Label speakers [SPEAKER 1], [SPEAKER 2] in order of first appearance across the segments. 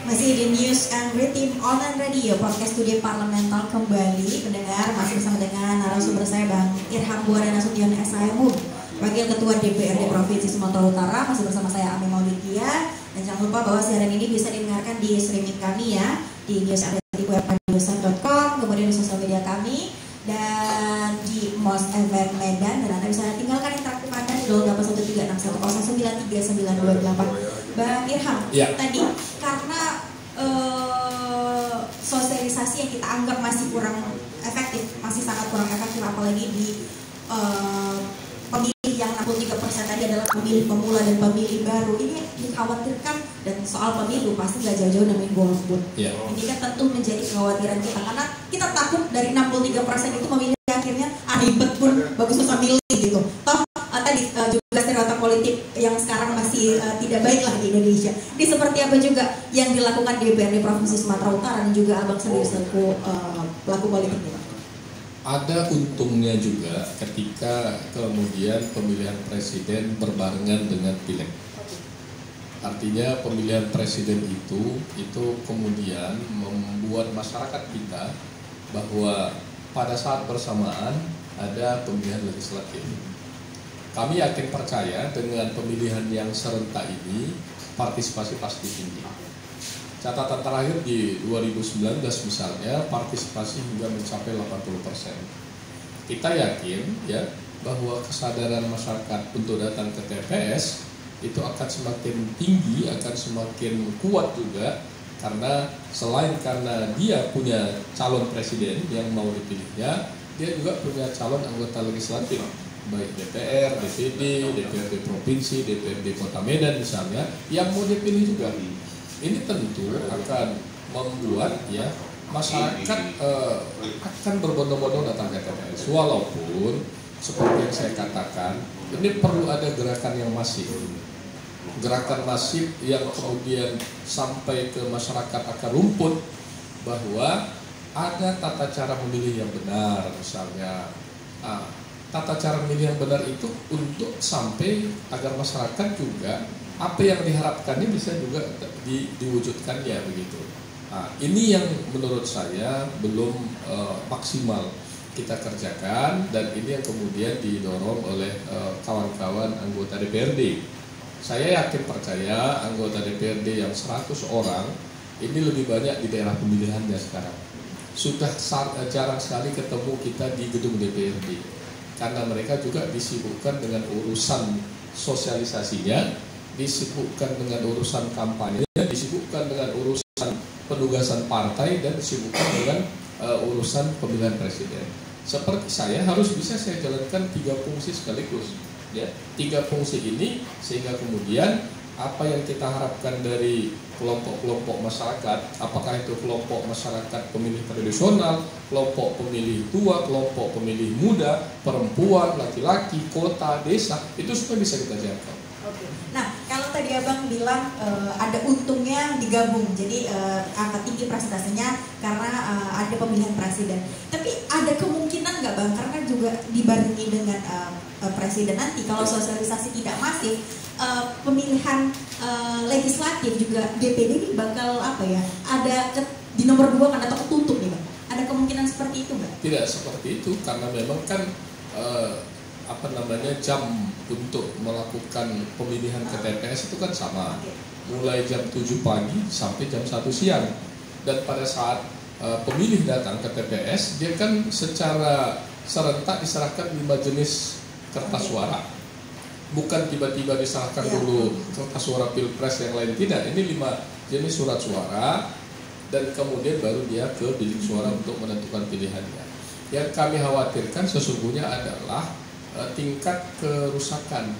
[SPEAKER 1] Masih di News and Retim Online Radio, podcast studi parlementar kembali. Pendengar, masih bersama dengan narasumber saya Bang Irham Buana Nasution SIM, Wakil Ketua DPRD Provinsi Sumatera Utara. Masih bersama saya Ami Maulidia. Dan jangan lupa bahwa siaran ini bisa didengarkan di streaming kami ya, di news@web.com, kemudian di sosial media kami, dan di MOS FM Medan. Dan Anda bisa tinggalkan interaktif Anda di 081361093928. Bang Irham,
[SPEAKER 2] ya.
[SPEAKER 1] Tadi karena sosialisasi yang kita anggap masih kurang efektif, masih sangat kurang efektif, apalagi di pemilih yang 63% tadi adalah pemilih pemula dan pemilih baru. Ini dikhawatirkan, dan soal pemilu pasti gak jauh-jauh namanya golput.
[SPEAKER 2] Ya.
[SPEAKER 1] Ini kan tentu menjadi kekhawatiran kita, karena kita takut dari 63% itu memilih akhirnya ribet pun bagus susah milih gitu. Toh tadi juga stereotip politik yang sekarang masih tidak baik lah di Indonesia. Ini seperti apa juga yang dilakukan di DPRD Provinsi Sumatera Utara dan juga Abang sendiri selaku pelaku politik ini?
[SPEAKER 2] Ada untungnya juga ketika kemudian pemilihan presiden berbarengan dengan pileg. Artinya pemilihan presiden itu kemudian membuat masyarakat kita bahwa pada saat bersamaan ada pemilihan legislatif. Kami yakin percaya dengan pemilihan yang serentak ini partisipasi pasti tinggi. Catatan terakhir di 2019 misalnya partisipasi hingga mencapai 80%. Kita yakin ya bahwa kesadaran masyarakat untuk datang ke TPS itu akan semakin tinggi, akan semakin kuat juga, karena selain karena dia punya calon presiden yang mau dipilihnya, dia juga punya calon anggota legislatif, baik DPR, DPD, DPRD Provinsi, DPRD Kota Medan misalnya, yang mau dipilih juga. Ini tentu akan membuat ya masyarakat akan berbondong-bondong datang ke TPS. Walaupun seperti yang saya katakan, ini perlu ada gerakan yang masif. Gerakan masif yang kemudian sampai ke masyarakat akar rumput, bahwa ada tata cara memilih yang benar misalnya. Tata cara memilih yang benar itu untuk sampai agar masyarakat juga apa yang diharapkannya bisa juga diwujudkannya begitu. Ini yang menurut saya belum maksimal kita kerjakan, dan ini yang kemudian didorong oleh kawan-kawan anggota DPRD. Saya yakin percaya anggota DPRD yang 100 orang ini lebih banyak di daerah pemilihannya sekarang. Sudah jarang sekali ketemu kita di gedung DPRD, karena mereka juga disibukkan dengan urusan sosialisasinya, disibukkan dengan urusan kampanye, disibukkan dengan urusan penugasan partai, dan disibukkan dengan urusan pemilihan presiden. Seperti saya harus bisa saya jalankan 3 fungsi sekaligus. Ya, 3 fungsi ini sehingga kemudian apa yang kita harapkan dari kelompok-kelompok masyarakat, apakah itu kelompok masyarakat pemilih tradisional, kelompok pemilih tua, kelompok pemilih muda, perempuan, laki-laki, kota, desa, itu semua bisa kita jangkau.
[SPEAKER 1] Oke. Nah, kalau tadi Abang bilang ada untungnya digabung, jadi angka tinggi presentasinya karena ada pemilihan presiden. Tapi ada kemungkinan nggak Bang, karena juga dibarengi dengan presiden nanti, kalau sosialisasi tidak masif, pemilihan legislatif juga DPD ini bakal apa ya? Ada di nomor 2 kan, atau ketutup nih Bang? Ada kemungkinan seperti itu nggak?
[SPEAKER 2] Tidak seperti itu, karena memang kan jam untuk melakukan pemilihan ke TPS itu kan sama, mulai jam 7 pagi sampai jam 1 siang. Dan pada saat pemilih datang ke TPS, dia kan secara serentak diserahkan 5 jenis kertas suara. Bukan tiba-tiba diserahkan dulu kertas suara pilpres yang lain, tidak. Ini 5 jenis surat suara, dan kemudian baru dia ke bilik suara untuk menentukan pilihannya. Yang kami khawatirkan sesungguhnya adalah tingkat kerusakan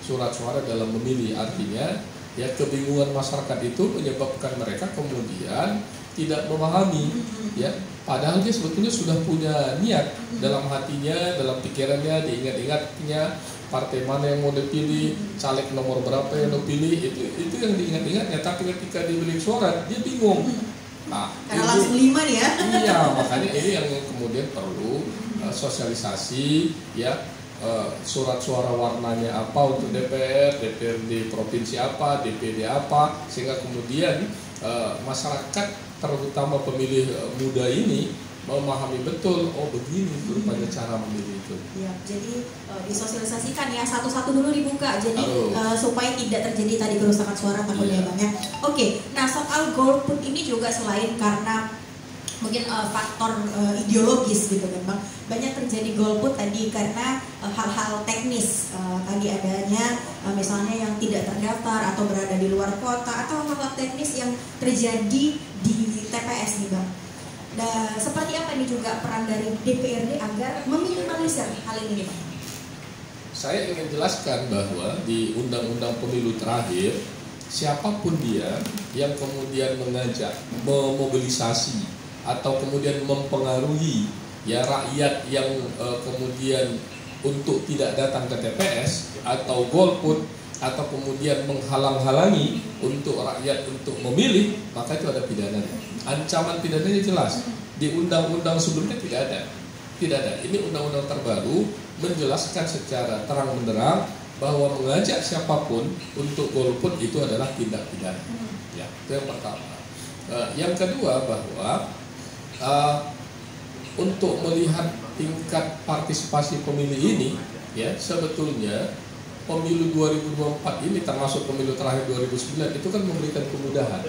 [SPEAKER 2] surat suara dalam memilih. Artinya ya kebingungan masyarakat itu menyebabkan mereka kemudian tidak memahami ya, padahal dia sebetulnya sudah punya niat dalam hatinya, dalam pikirannya, diingat-ingatnya partai mana yang mau dipilih, caleg nomor berapa yang dipilih, itu yang diingat-ingatnya. Tapi ketika di bilik suara dia bingung.
[SPEAKER 1] Karena langsung 5 nih ya.
[SPEAKER 2] Iya, makanya ini yang kemudian perlu sosialisasi ya, surat suara warnanya apa untuk DPR, DPRD provinsi apa, DPD apa, sehingga kemudian masyarakat terutama pemilih muda ini memahami betul, oh begini rupanya cara memilih itu.
[SPEAKER 1] Ya, jadi disosialisasikan ya, satu-satu dulu dibuka, jadi supaya tidak terjadi tadi kerusakan suara takutnya Bang ya. Oke, nah soal golput ini juga selain karena mungkin faktor ideologis gitu kan Bang, banyak terjadi golput tadi karena hal-hal teknis, tadi adanya misalnya yang tidak terdaftar atau berada di luar kota, atau hal-hal teknis yang terjadi di TPS nih Bang. Dan seperti apa ini juga peran dari DPRD agar meminimalisir hal ini Pak?
[SPEAKER 2] Saya ingin jelaskan bahwa di Undang-Undang Pemilu terakhir, siapapun dia yang kemudian mengajak, memobilisasi atau kemudian mempengaruhi ya rakyat yang kemudian untuk tidak datang ke TPS atau golput atau kemudian menghalang-halangi untuk rakyat untuk memilih, maka itu ada pidananya. Ancaman pidananya jelas. Di undang-undang sebelumnya tidak ada. Tidak ada. Ini undang-undang terbaru menjelaskan secara terang benderang bahwa mengajak siapapun untuk golput itu adalah tindak pidana. Ya, itu yang pertama. Yang kedua bahwa untuk melihat tingkat partisipasi pemilih ini, ya sebetulnya pemilu 2024 ini termasuk pemilu terakhir 2009 itu kan memberikan kemudahan.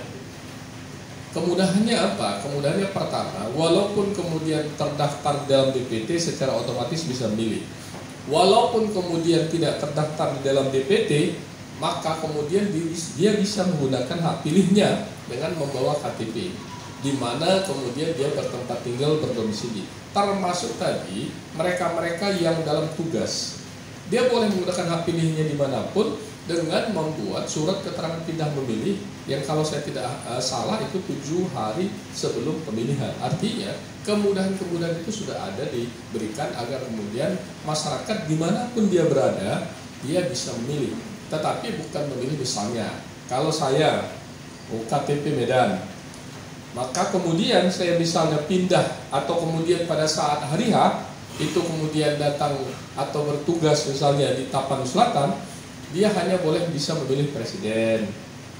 [SPEAKER 2] Kemudahannya apa? Kemudahannya pertama, walaupun kemudian terdaftar dalam DPT secara otomatis bisa memilih. Walaupun kemudian tidak terdaftar di dalam DPT, maka kemudian dia bisa menggunakan hak pilihnya dengan membawa KTP, di mana kemudian dia bertempat tinggal berdomisili. Termasuk tadi mereka-mereka yang dalam tugas. Dia boleh menggunakan hak pilihnya dimanapun dengan membuat surat keterangan pindah memilih yang kalau saya tidak salah itu 7 hari sebelum pemilihan. Artinya kemudahan-kemudahan itu sudah ada diberikan agar kemudian masyarakat dimanapun dia berada dia bisa memilih. Tetapi bukan memilih misalnya kalau saya KTP Medan, maka kemudian saya misalnya pindah atau kemudian pada saat hari H itu kemudian datang atau bertugas misalnya di Tapanuli Selatan, dia hanya boleh bisa memilih presiden.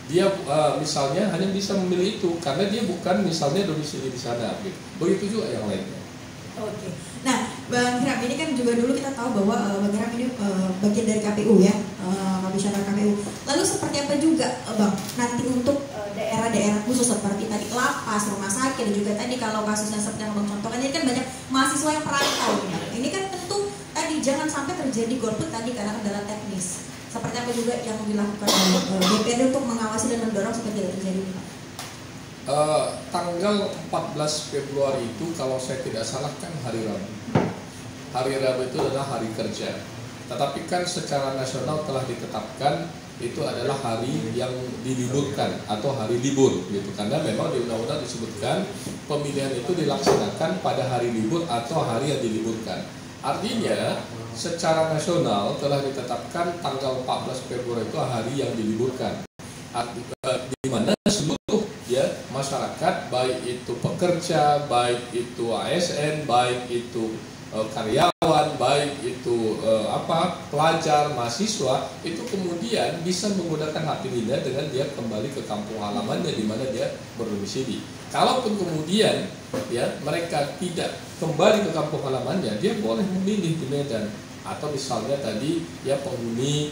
[SPEAKER 2] Dia misalnya hanya bisa memilih itu karena dia bukan misalnya domisili di sana. Begitu juga yang lainnya.
[SPEAKER 1] Oke. Nah, Bang Hiram, ini kan juga dulu kita tahu bahwa Bang Hiram ini bagian dari KPU ya, Komisioner KPU. Lalu seperti apa juga Bang nanti untuk daerah-daerah khusus seperti tadi lapas, rumah sakit, dan juga tadi kalau kasusnya seperti yang Bang contohkan, ini kan banyak mahasiswa yang perantau. Ini kan tentu tadi jangan sampai terjadi golput tadi karena kendala teknis. Seperti apa juga yang dilakukan DPRD untuk mengawasi dan mendorong supaya tidak terjadi ini Pak?
[SPEAKER 2] Tanggal 14 Februari itu kalau saya tidak salah kan hari Rabu. Hari Rabu itu adalah hari kerja. Tetapi kan secara nasional telah ditetapkan itu adalah hari yang diliburkan atau hari libur gitu. Karena memang di undang-undang disebutkan pemilihan itu dilaksanakan pada hari libur atau hari yang diliburkan. Artinya secara nasional telah ditetapkan tanggal 14 Februari itu hari yang diliburkan. Di mana seluruh ya masyarakat, baik itu pekerja, baik itu ASN, baik itu karyawan, baik itu pelajar, mahasiswa, itu kemudian bisa menggunakan hak pilihnya dengan dia kembali ke kampung halamannya di mana dia berdomisili. Kalaupun kemudian ya mereka tidak kembali ke kampung halamannya, dia boleh memilih di Medan atau misalnya tadi ya penghuni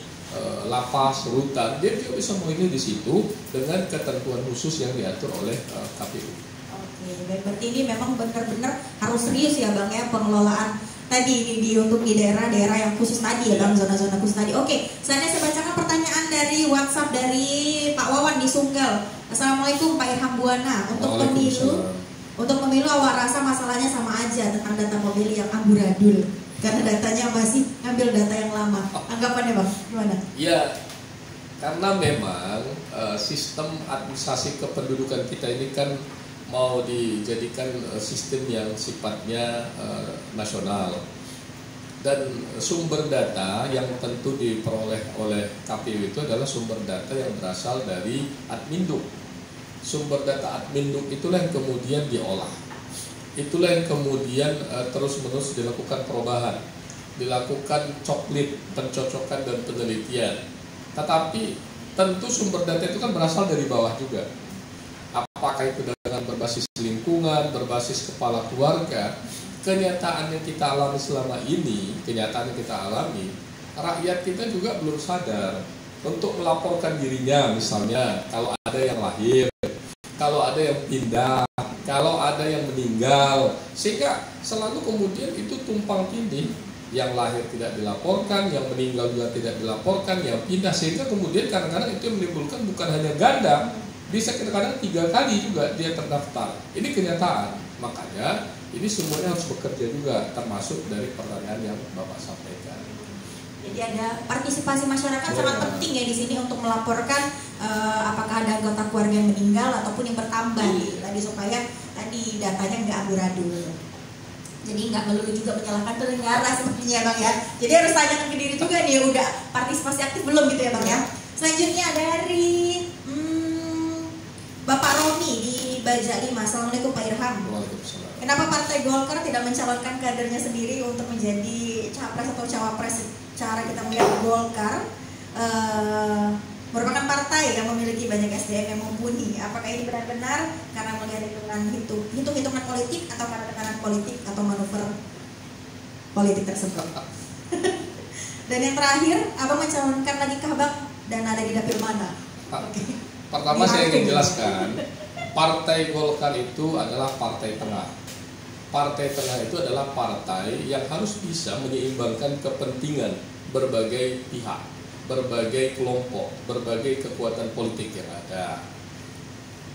[SPEAKER 2] lapas, rutan, dia juga bisa memilih di situ dengan ketentuan khusus yang diatur oleh KPU.
[SPEAKER 1] Oke, dan berarti ini memang benar-benar harus serius ya Bang ya pengelolaan tadi untuk di daerah-daerah yang khusus tadi ya Bang, zona-zona khusus tadi. Oke, saya bacakan pertanyaan dari WhatsApp dari Pak Wawan di Sunggal. Assalamualaikum Pak Irham Buana. Untuk pemilu awak rasa masalahnya sama aja tentang data pemilih yang amburadul. Karena datanya masih ngambil data yang lama. Anggapannya Bang, gimana?
[SPEAKER 2] Ya, karena memang sistem administrasi kependudukan kita ini kan mau dijadikan sistem yang sifatnya nasional. Dan sumber data yang tentu diperoleh oleh KPU itu adalah sumber data yang berasal dari Adminduk. Sumber data Adminduk itulah yang kemudian diolah. Itulah yang kemudian terus-menerus dilakukan perubahan. dilakukan coklit, pencocokan dan penelitian. Tetapi tentu sumber data itu kan berasal dari bawah juga. Apakah itu dengan berbasis lingkungan, berbasis kepala keluarga. Kenyataan yang kita alami selama ini, rakyat kita juga belum sadar untuk melaporkan dirinya, misalnya kalau ada yang lahir, kalau ada yang pindah, kalau ada yang meninggal, sehingga selalu kemudian itu tumpang tindih. Yang lahir tidak dilaporkan, yang meninggal juga tidak dilaporkan, yang pindah, sehingga kemudian kadang-kadang itu menimbulkan bukan hanya ganda, bisa kadang-kadang 3 kali juga dia terdaftar. Ini kenyataan. Makanya ini semuanya harus bekerja juga, termasuk dari pertanyaan yang Bapak sampaikan.
[SPEAKER 1] Jadi ada partisipasi masyarakat sangat penting ya di sini untuk melaporkan apakah ada anggota keluarga yang meninggal ataupun yang bertambah tadi, supaya tadi datanya nggak amburadul. Jadi nggak melulu juga menyalahkan penyelenggara sepertinya Bang ya. Jadi harus tanyakan ke diri juga nih, udah partisipasi aktif belum gitu ya Bang ya. Selanjutnya dari Bapak Romi di Baja 5. Assalamualaikum Pak Irham. Kenapa Partai Golkar tidak mencalonkan kadernya sendiri untuk menjadi capres atau cawapres? Cara kita melihat Golkar merupakan partai yang memiliki banyak SDM yang mumpuni. Apakah ini benar-benar karena melihat hitung-hitungan politik atau karena tekanan politik atau manuver politik tersebut? Dan yang terakhir, Abang mencalonkan lagi kah Bang? Dan ada di dapil mana?
[SPEAKER 2] Pertama saya ingin jelaskan, Partai Golkar itu adalah partai tengah. Partai tengah itu adalah partai yang harus bisa menyeimbangkan kepentingan berbagai pihak, berbagai kelompok, berbagai kekuatan politik yang ada.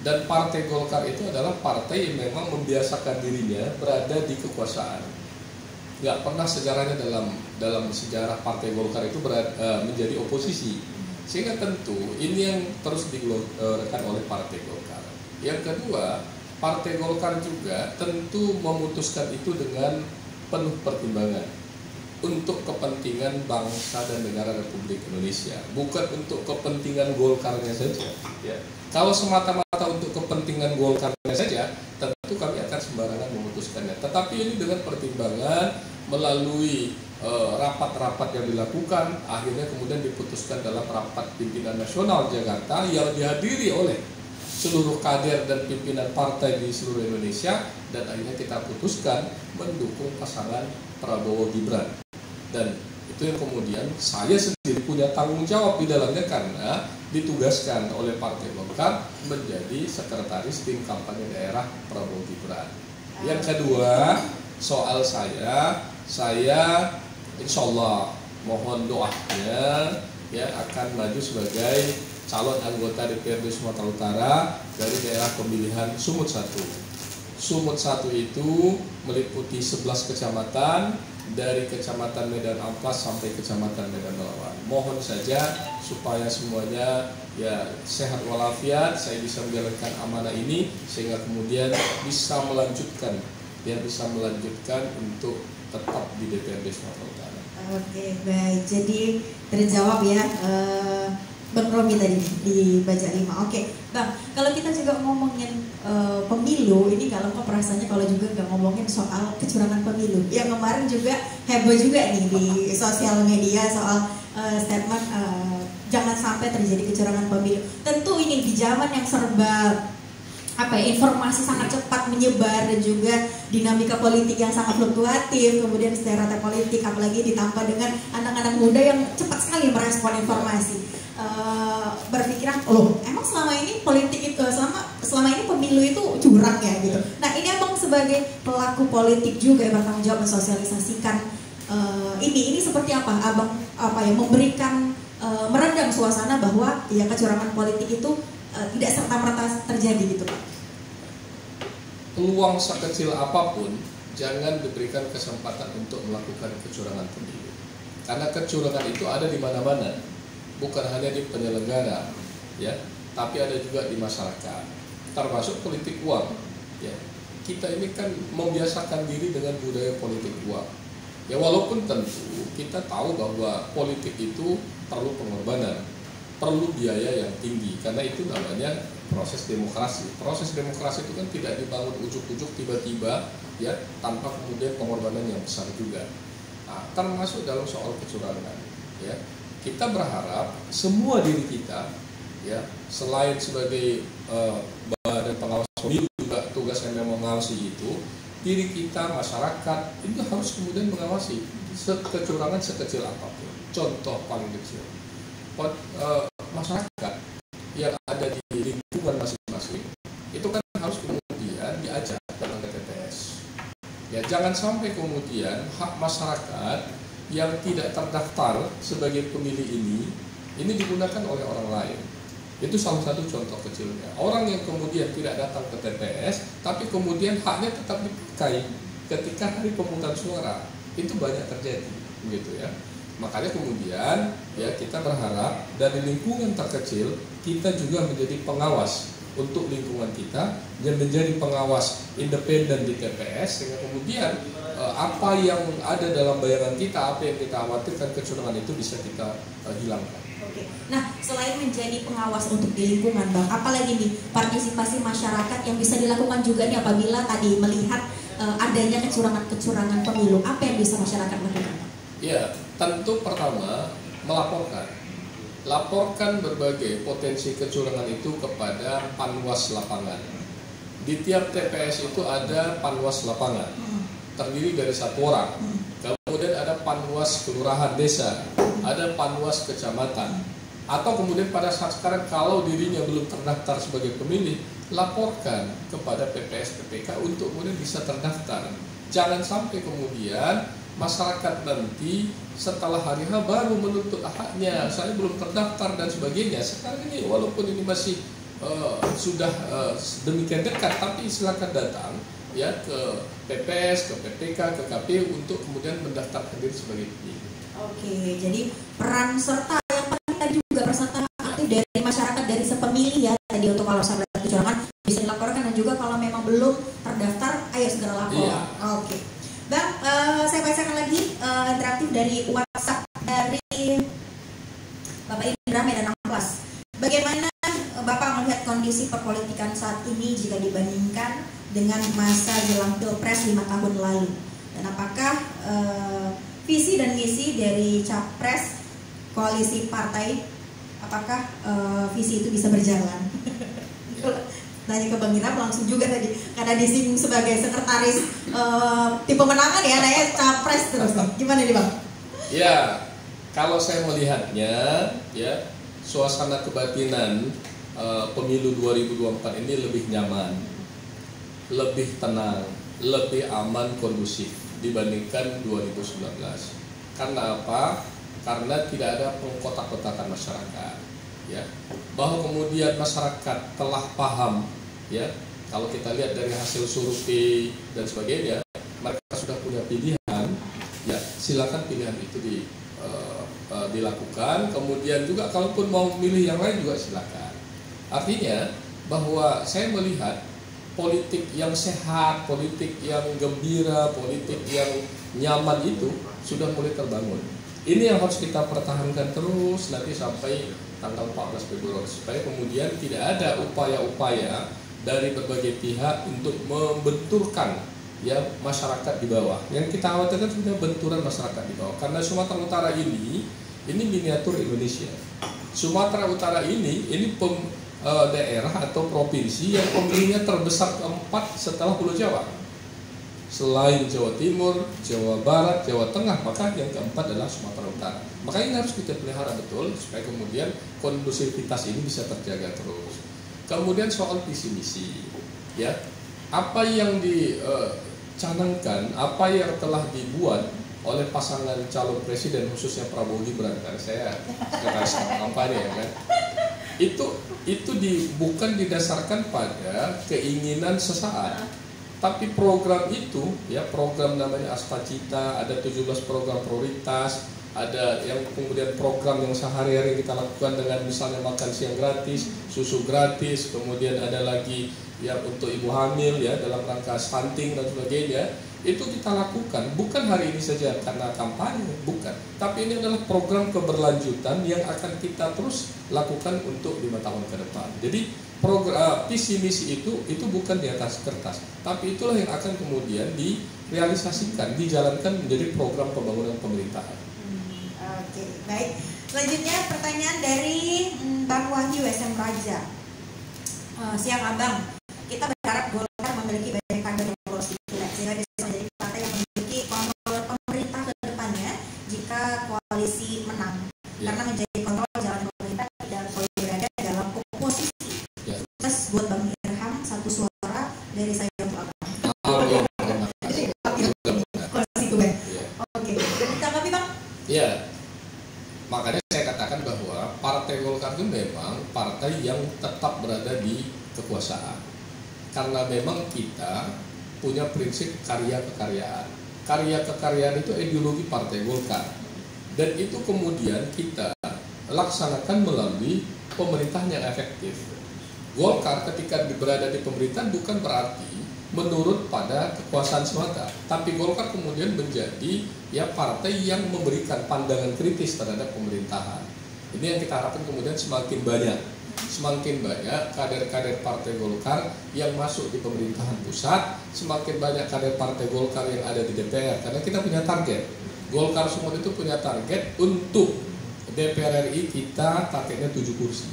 [SPEAKER 2] Dan Partai Golkar itu adalah partai yang memang membiasakan dirinya berada di kekuasaan. Nggak pernah sejarahnya dalam sejarah Partai Golkar itu menjadi oposisi. Sehingga tentu ini yang terus digelorkan oleh Partai Golkar. Yang kedua, Partai Golkar juga tentu memutuskan itu dengan penuh pertimbangan untuk kepentingan bangsa dan negara Republik Indonesia, bukan untuk kepentingan Golkarnya saja. Ya. Kalau semata-mata untuk kepentingan Golkarnya saja, tentu kami akan sembarangan memutuskannya. Tetapi ini dengan pertimbangan melalui rapat-rapat yang dilakukan, akhirnya kemudian diputuskan dalam rapat pimpinan nasional Jakarta yang dihadiri oleh seluruh kader dan pimpinan partai di seluruh Indonesia, dan akhirnya kita putuskan mendukung pasangan Prabowo Gibran. Dan itu yang kemudian saya sendiri punya tanggung jawab di dalamnya karena ditugaskan oleh Partai Golkar menjadi sekretaris tim kampanye daerah Prabowo Gibran. Yang kedua, soal saya insya Allah mohon doanya ya akan maju sebagai calon anggota DPRD Sumatera Utara dari daerah pemilihan Sumut 1. Sumut 1 itu meliputi 11 kecamatan, dari Kecamatan Medan Amplas sampai Kecamatan Medan Melawan. Mohon saja supaya semuanya ya sehat walafiat, saya bisa menjalankan amanah ini sehingga kemudian bisa melanjutkan untuk tetap di DPRD Sumatera Utara.
[SPEAKER 1] Oke, baik. Jadi terjawab ya Bang Romi tadi di Baja 5. Oke, Bang, kalau kita juga ngomongin pemilu, ini nggak lengkap rasanya kalau juga nggak ngomongin soal kecurangan pemilu. Yang kemarin juga heboh juga nih di sosial media soal statement jangan sampai terjadi kecurangan pemilu. Tentu ini di zaman yang serba informasi sangat cepat menyebar dan juga dinamika politik yang sangat fluktuatif, kemudian stereotip politik, apalagi ditambah dengan anak-anak muda yang cepat sekali merespon informasi. Berpikiran, emang selama ini politik itu selama ini pemilu itu curang ya gitu. Nah ini Abang sebagai pelaku politik juga yang bertanggung jawab mensosialisasikan ini seperti apa Abang memberikan meredam suasana bahwa ya kecurangan politik itu tidak serta-merta terjadi gitu Pak.
[SPEAKER 2] Peluang sekecil apapun jangan diberikan kesempatan untuk melakukan kecurangan pemilu. Karena kecurangan itu ada di mana-mana, bukan hanya di penyelenggara, ya, tapi ada juga di masyarakat, termasuk politik uang. Ya, kita ini kan membiasakan diri dengan budaya politik uang. Ya, walaupun tentu kita tahu bahwa politik itu perlu pengorbanan, perlu biaya yang tinggi, karena itu namanya proses demokrasi. Proses demokrasi itu kan tidak dibangun ujuk-ujuk tiba-tiba, ya, tanpa kemudian pengorbanan yang besar juga. Nah, termasuk dalam soal kecurangan, ya. Kita berharap semua diri kita, ya, selain sebagai badan pengawas pemilu juga tugasnya memang mengawasi itu, diri kita masyarakat itu harus kemudian mengawasi kecurangan sekecil apapun. Contoh paling kecil, masyarakat yang ada di lingkungan masing-masing itu kan harus kemudian diajak datang ke TPS. Ya, jangan sampai kemudian hak masyarakat yang tidak terdaftar sebagai pemilih ini digunakan oleh orang lain. Itu salah satu contoh kecilnya. Orang yang kemudian tidak datang ke TPS, tapi kemudian haknya tetap dipakai ketika hari pemungutan suara. Itu banyak terjadi, begitu ya. Makanya kemudian ya kita berharap dari lingkungan terkecil kita juga menjadi pengawas untuk lingkungan kita dan menjadi pengawas independen di TPS, sehingga kemudian apa yang ada dalam bayangan kita, apa yang kita khawatirkan kecurangan itu bisa kita hilangkan.
[SPEAKER 1] Oke. Nah, selain menjadi pengawas untuk di lingkungan, Bang, apalagi nih partisipasi masyarakat yang bisa dilakukan juga nih apabila tadi melihat adanya kecurangan pemilu, apa yang bisa masyarakat lakukan?
[SPEAKER 2] Ya, tentu pertama melaporkan. Laporkan berbagai potensi kecurangan itu kepada Panwas lapangan. Di tiap TPS itu ada Panwas lapangan, terdiri dari 1 orang. Kemudian ada Panwas kelurahan desa, ada Panwas kecamatan. Atau kemudian pada saat sekarang kalau dirinya belum terdaftar sebagai pemilih, laporkan kepada PPS PPK untuk kemudian bisa terdaftar. Jangan sampai kemudian masyarakat nanti setelah hari H baru menuntut haknya, saya belum terdaftar dan sebagainya. Sekarang ini walaupun ini masih sudah demikian dekat, tapi silakan datang ya ke PPS, ke PPK, ke KPU untuk kemudian mendaftarkan diri sebagai pemilih.
[SPEAKER 1] Oke, jadi peran serta yang penting tadi juga peserta aktif dari masyarakat, dari sepemilih ya tadi, untuk kalau ada kecurangan bisa dilaporkan, dan juga kalau memang belum terdaftar ayo segera lapor.
[SPEAKER 2] Iya.
[SPEAKER 1] Oke. Bang, saya bacakan lagi interaktif dari WhatsApp dari Bapak Indra Medan Amplas. Bagaimana Bapak melihat kondisi perpolitikan saat ini jika dibandingkan dengan masa jelang Pilpres 5 tahun lalu? Dan apakah visi dan misi dari Capres koalisi partai, apakah visi itu bisa berjalan? Nanya ke Bang Iram langsung juga tadi, karena disinggung sebagai sekretaris tim pemenangan ya, nanya Capres terus. Gimana nih Bang?
[SPEAKER 2] Ya, kalau saya melihatnya ya, suasana kebatinan pemilu 2024 ini lebih nyaman, lebih tenang, lebih aman, kondusif dibandingkan 2019. Karena apa? Karena tidak ada pengkotak-kotakan masyarakat, ya. Bahwa kemudian masyarakat telah paham, ya. Kalau kita lihat dari hasil survei dan sebagainya, mereka sudah punya pilihan, ya. Silakan pilihan itu dilakukan. Kemudian juga kalaupun mau milih yang lain juga silakan. Artinya bahwa saya melihat politik yang sehat, politik yang gembira, politik yang nyaman itu sudah mulai terbangun. Ini yang harus kita pertahankan terus nanti sampai tanggal 14 Februari, supaya kemudian tidak ada upaya-upaya dari berbagai pihak untuk membenturkan ya masyarakat di bawah. Yang kita khawatirkan sebenarnya benturan masyarakat di bawah, karena Sumatera Utara ini miniatur Indonesia. Sumatera Utara ini daerah atau provinsi yang pemilihnya terbesar keempat setelah Pulau Jawa. Selain Jawa Timur, Jawa Barat, Jawa Tengah, maka yang keempat adalah Sumatera Utara. Makanya ini harus kita pelihara betul supaya kemudian kondusivitas ini bisa terjaga terus. Kemudian soal visi misi, ya, apa yang dicanangkan, apa yang telah dibuat oleh pasangan calon presiden khususnya Prabowo Gibran, karena saya kampanye ya kan. Itu bukan didasarkan pada keinginan sesaat, tapi program itu ya, program namanya Astacita, ada 17 program prioritas, ada yang kemudian program yang sehari-hari kita lakukan dengan misalnya makan siang gratis, susu gratis, kemudian ada lagi ya untuk ibu hamil ya dalam rangka stunting dan sebagainya. Itu kita lakukan bukan hari ini saja karena kampanye, bukan, tapi ini adalah program keberlanjutan yang akan kita terus lakukan untuk 5 tahun ke depan. Jadi program visi misi itu bukan di atas kertas, tapi itulah yang akan kemudian direalisasikan, dijalankan menjadi program pembangunan pemerintahan.
[SPEAKER 1] Oke, baik. Selanjutnya pertanyaan dari Bang Wahyu SM Raja. Siang Abang, kita berharap Golkar memiliki banyak kader yang lolos di pileg sehingga bisa menjadi partai yang memiliki kontrol pemerintah ke depannya jika koalisi menang. Karena menjadi kontrol jalan pemerintah dan berada dalam oposisi. Terus buat Bang Irham, satu suara dari saya untuk Abang. Oke, ditanggapi Bang?
[SPEAKER 2] Ya, makanya saya katakan bahwa Partai Golkar itu memang partai yang tetap berada di kekuasaan. Karena memang kita punya prinsip karya kekaryaan. Karya kekaryaan itu ideologi Partai Golkar. Dan itu kemudian kita laksanakan melalui pemerintahan yang efektif. Golkar ketika berada di pemerintahan bukan berarti menurut pada kekuasaan semata, tapi Golkar kemudian menjadi partai yang memberikan pandangan kritis terhadap pemerintahan. Ini yang kita harapkan kemudian semakin banyak kader-kader Partai Golkar yang masuk di pemerintahan pusat, semakin banyak kader Partai Golkar yang ada di DPR, karena kita punya target. Golkar semua itu punya target untuk DPR RI, kita targetnya 7 kursi.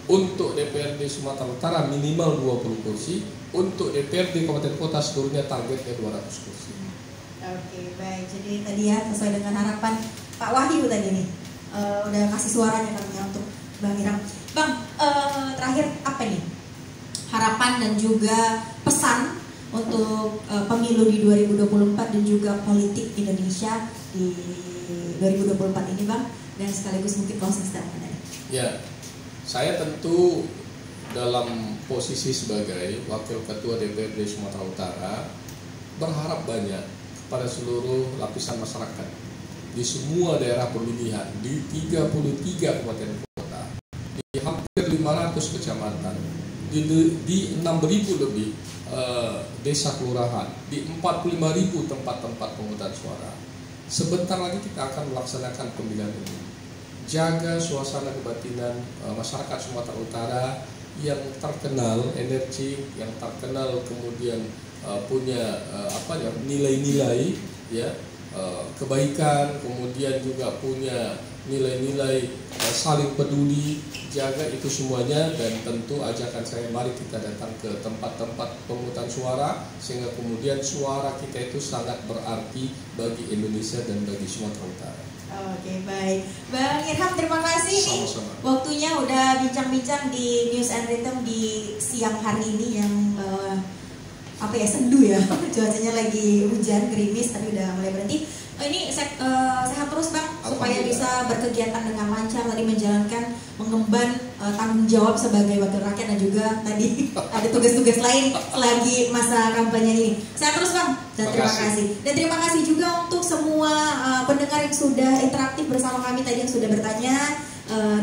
[SPEAKER 2] Untuk DPRD Sumatera Utara minimal 20 kursi. Untuk DPRD Kabupaten Kota seluruhnya targetnya 200 kursi.
[SPEAKER 1] Oke, baik. Jadi tadi ya sesuai dengan harapan Pak Wahyu tadi nih. Udah kasih suaranya katanya untuk Bang Irham. Bang, terakhir apa nih harapan dan juga pesan untuk pemilu di 2024 dan juga politik Indonesia di 2024 ini Bang, dan sekaligus mungkin closing statement.
[SPEAKER 2] Ya, saya tentu dalam posisi sebagai Wakil Ketua DPRD Sumatera Utara berharap banyak kepada seluruh lapisan masyarakat di semua daerah pemilihan, di 33 kabupaten kota, di hampir 500 kecamatan, di 6.000 lebih desa kelurahan, di 45.000 tempat-tempat pemungutan suara. Sebentar lagi kita akan melaksanakan pemilihan ini. Jaga suasana kebatinan masyarakat Sumatera Utara yang terkenal energi, yang terkenal kemudian punya nilai-nilai kebaikan, kemudian juga punya nilai-nilai saling peduli. Jaga itu semuanya, dan tentu ajakan saya, mari kita datang ke tempat-tempat pemungutan suara sehingga kemudian suara kita itu sangat berarti bagi Indonesia dan bagi Sumatera Utara.
[SPEAKER 1] Oke, baik. Bang Irham, terima kasih nih waktunya udah bincang-bincang di News and Rhythm di siang hari ini yang sendu ya. Cuacanya lagi hujan, gerimis, tapi udah mulai berhenti. Ini sehat terus Bang, supaya bisa berkegiatan dengan lancar, tadi menjalankan, mengemban tanggung jawab sebagai wakil rakyat, dan juga tadi ada tugas-tugas lain selagi masa kampanye ini. Sehat terus Bang, dan terima kasih. Dan terima kasih juga untuk semua pendengar yang sudah interaktif bersama kami tadi, yang sudah bertanya.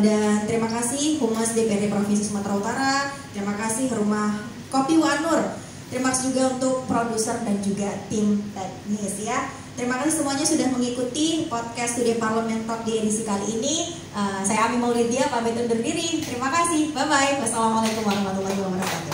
[SPEAKER 1] Dan terima kasih Humas DPRD Provinsi Sumatera Utara, terima kasih Rumah Kopi Wanur, terima kasih juga untuk produser dan juga tim teknis ya. Terima kasih semuanya sudah mengikuti podcast Today Parliament Talk di edisi kali ini. Saya Ami Maulidia, pamit undur diri. Terima kasih. Bye-bye. Wassalamualaikum warahmatullahi wabarakatuh.